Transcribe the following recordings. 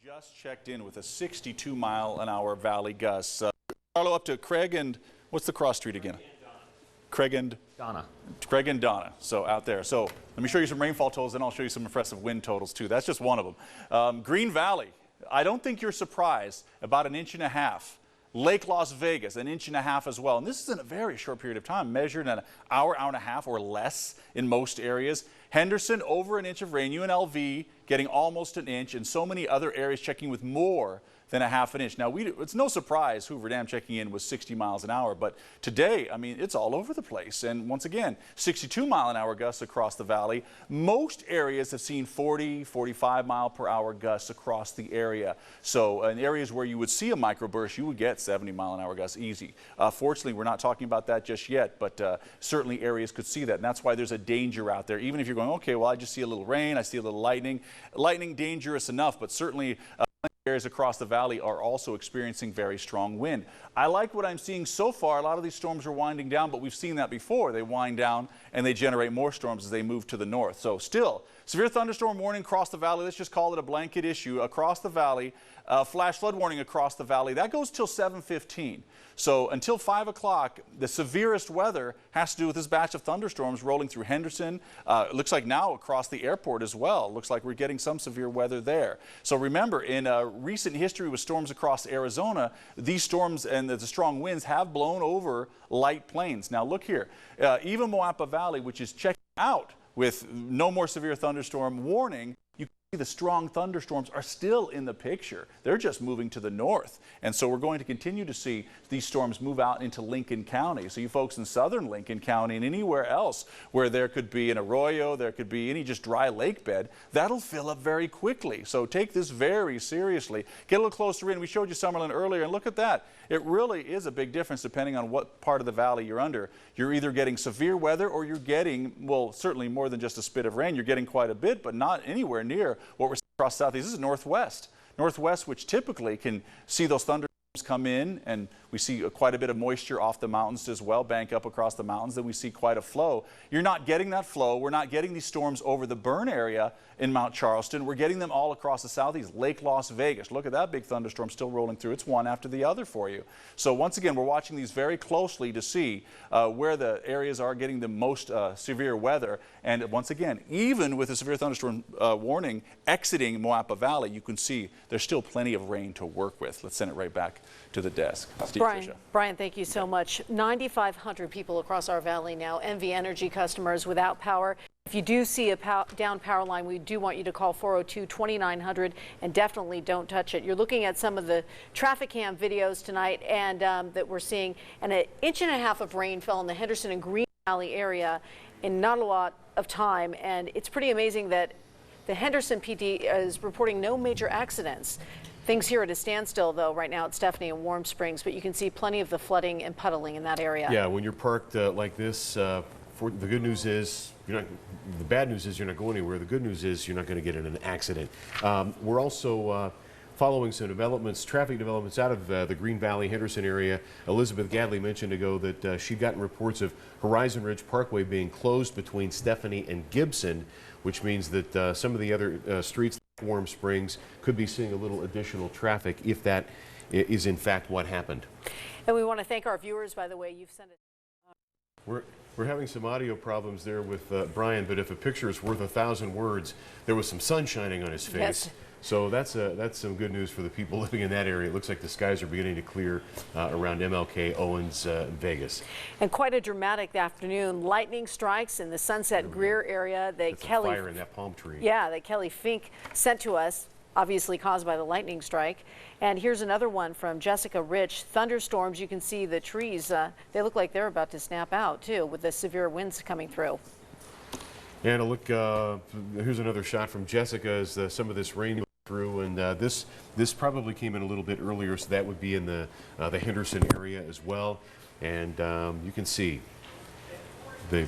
Just checked in with a 62-mile-an-hour valley gust. Carlo, up to Craig and what's the cross street again? Craig and Donna. Craig and Donna. So out there. So let me show you some rainfall totals, and I'll show you some impressive wind totals too. That's just one of them. Green Valley. I don't think you're surprised. About 1.5 inches. Lake Las Vegas, 1.5 inches as well. And this is in a very short period of time, measured in an hour, hour and a half or less in most areas. Henderson, over 1 inch of rain. UNLV getting almost 1 inch, and so many other areas checking with more than 1/2 inch. Now, it's no surprise Hoover Dam checking in was 60 miles an hour, but today, I mean, it's all over the place. And once again, 62-mile-an-hour gusts across the valley. Most areas have seen 40, 45-mile-per-hour gusts across the area. So in areas where you would see a microburst, you would get 70-mile-an-hour gusts easy. Fortunately, we're not talking about that just yet, but certainly areas could see that. And that's why there's a danger out there. Even if you're going, okay, well, I just see a little rain, I see a little lightning. Lightning dangerous enough, but certainly areas across the valley are also experiencing very strong wind. I like what I'm seeing so far. A lot of these storms are winding down, but we've seen that before. They wind down and they generate more storms as they move to the north. So still, severe thunderstorm warning across the valley. Let's just call it a blanket issue across the valley. Flash flood warning across the valley. That goes till 7:15. So until 5 o'clock, the severest weather has to do with this batch of thunderstorms rolling through Henderson. It looks like now across the airport as well. Looks like we're getting some severe weather there. So remember, in recent history with storms across Arizona, these storms and the strong winds have blown over light plains. Now look here, even Moapa Valley, which is checking out with no more severe thunderstorm warning, the strong thunderstorms are still in the picture. They're just moving to the north. And so we're going to continue to see these storms move out into Lincoln County. So you folks in southern Lincoln County and anywhere else where there could be an arroyo, there could be any just dry lake bed, that'll fill up very quickly. So take this very seriously. Get a little closer in. We showed you Summerlin earlier, and look at that. It really is a big difference depending on what part of the valley you're under. You're either getting severe weather or you're getting, well, certainly more than just a spit of rain. You're getting quite a bit, but not anywhere near what we're seeing across southeast. This is northwest, which typically can see those thunderstorms come in, and we see quite a bit of moisture off the mountains as well, bank up across the mountains. Then we see quite a flow. You're not getting that flow. We're not getting these storms over the burn area in Mount Charleston. We're getting them all across the southeast. Lake Las Vegas. Look at that big thunderstorm still rolling through. It's one after the other for you. So once again, we're watching these very closely to see where the areas are getting the most severe weather. And once again, even with a severe thunderstorm warning exiting Moapa Valley, you can see there's still plenty of rain to work with. Let's send it right back to the desk. Steve, Bryan, thank you so much. 9,500 people across our valley now, NV Energy customers without power. If you do see a down power line, we do want you to call 402-2900 and definitely don't touch it. You're looking at some of the traffic cam videos tonight and that we're seeing, and 1.5 inches of rain fell in the Henderson and Green Valley area in not a lot of time, and it's pretty amazing that the Henderson PD is reporting no major accidents. Things here at a standstill, though, right now at Stephanie and Warm Springs, but you can see plenty of the flooding and puddling in that area. Yeah, when you're parked like this, the good news is the bad news is you're not going anywhere. The good news is you're not going to get in an accident. We're also following some developments, traffic developments out of the Green Valley, Henderson area. Elizabeth Gadley mentioned ago that she'd gotten reports of Horizon Ridge Parkway being closed between Stephanie and Gibson, which means that some of the other streets, Warm Springs, could be seeing a little additional traffic if that is in fact what happened. And we want to thank our viewers, by the way. You've sent it. We're having some audio problems there with Bryan, but if a picture is worth 1,000 words, there was some sun shining on his face. Yes. So that's some good news for the people living in that area. It looks like the skies are beginning to clear around MLK, Owens, Vegas. And quite a dramatic afternoon. Lightning strikes in the Sunset Greer area that Kelly, fire in that palm tree. Yeah, that Kelly Fink sent to us, obviously caused by the lightning strike. And here's another one from Jessica Rich. Thunderstorms, you can see the trees, they look like they're about to snap out too with the severe winds coming through. And a look, here's another shot from Jessica as some of this rain through, and this probably came in a little bit earlier, so that would be in the Henderson area as well. And you can see the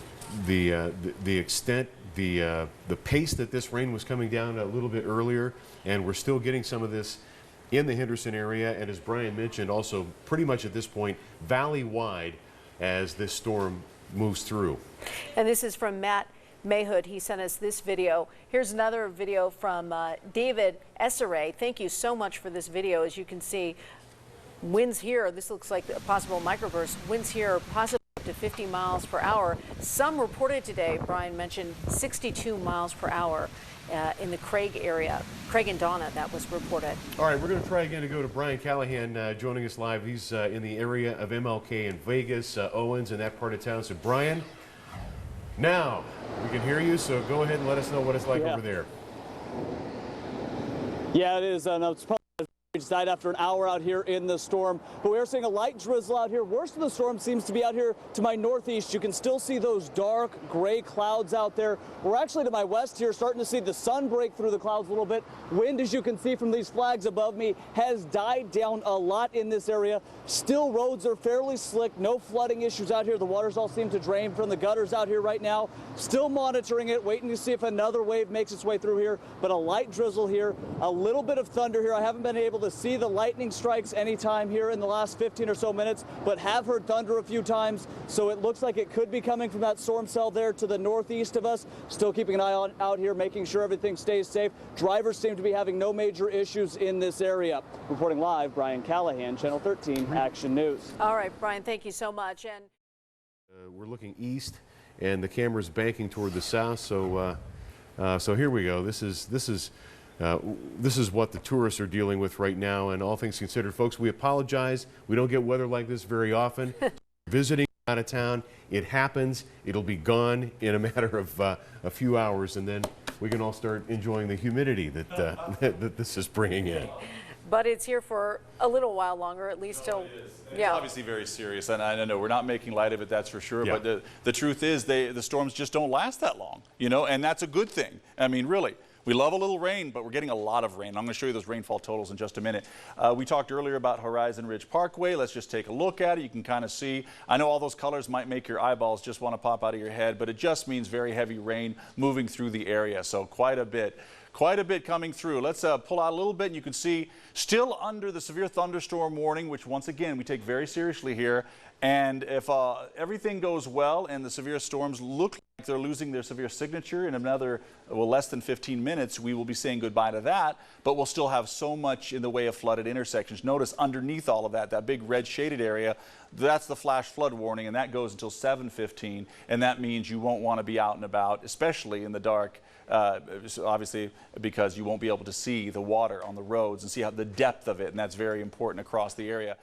extent, the pace that this rain was coming down a little bit earlier, and we're still getting some of this in the Henderson area, and as Bryan mentioned, also pretty much at this point valley-wide as this storm moves through. And this is from Matt Mayhood. He sent us this video. Here's another video from David Essere. Thank you so much for this video. As you can see, winds here, this looks like a possible microburst. Winds here possibly up to 50 miles per hour. Some reported today, Brian mentioned 62 miles per hour in the Craig area. Craig and Donna, that was reported. All right, we're going to try again to go to Bryan Callahan joining us live. He's in the area of MLK in Vegas, Owens, and that part of town. So, Brian, now we can hear you, so go ahead and let us know what it's like over there. Yeah, it is. No, it's probably died after an hour out here in the storm, but we are seeing a light drizzle out here. Worst of the storm seems to be out here to my northeast. You can still see those dark gray clouds out there. We're actually to my west here, starting to see the sun break through the clouds a little bit. Wind, as you can see from these flags above me, has died down a lot in this area. Still, roads are fairly slick. No flooding issues out here. The waters all seem to drain from the gutters out here right now. Still monitoring it, waiting to see if another wave makes its way through here, but a light drizzle here, a little bit of thunder here. I haven't been able to see the lightning strikes anytime here in the last 15 or so minutes, but have heard thunder a few times, so it looks like it could be coming from that storm cell there to the northeast of us. Still keeping an eye on out here, making sure everything stays safe. Drivers seem to be having no major issues in this area. Reporting live, Bryan Callahan, Channel 13 Action News. All right, Brian, thank you so much. And We're looking east, and the camera's banking toward the south. So, so here we go. This is what the tourists are dealing with right now. And all things considered, folks, we apologize. We don't get weather like this very often. Visiting out of town, it happens. It'll be gone in a matter of a few hours, and then we can all start enjoying the humidity that that this is bringing in. but it's here for a little while longer, at least till. It's obviously very serious, and I know we're not making light of it, that's for sure. Yeah. But the truth is, the storms just don't last that long, you know, and that's a good thing. I mean, really. We love a little rain, but we're getting a lot of rain. I'm going to show you those rainfall totals in just a minute. We talked earlier about Horizon Ridge Parkway. Let's just take a look at it. You can kind of see. I know all those colors might make your eyeballs just want to pop out of your head, but it just means very heavy rain moving through the area. So quite a bit coming through. Let's pull out a little bit, and you can see still under the severe thunderstorm warning, which once again we take very seriously here. And if everything goes well and the severe storms look like they're losing their severe signature in another, well, less than 15 minutes, we will be saying goodbye to that, but we'll still have so much in the way of flooded intersections. Notice underneath all of that big red shaded area, that's the flash flood warning, and that goes until 7:15, and that means you won't want to be out and about, especially in the dark, obviously because you won't be able to see the water on the roads and see how the depth of it, and that's very important across the area.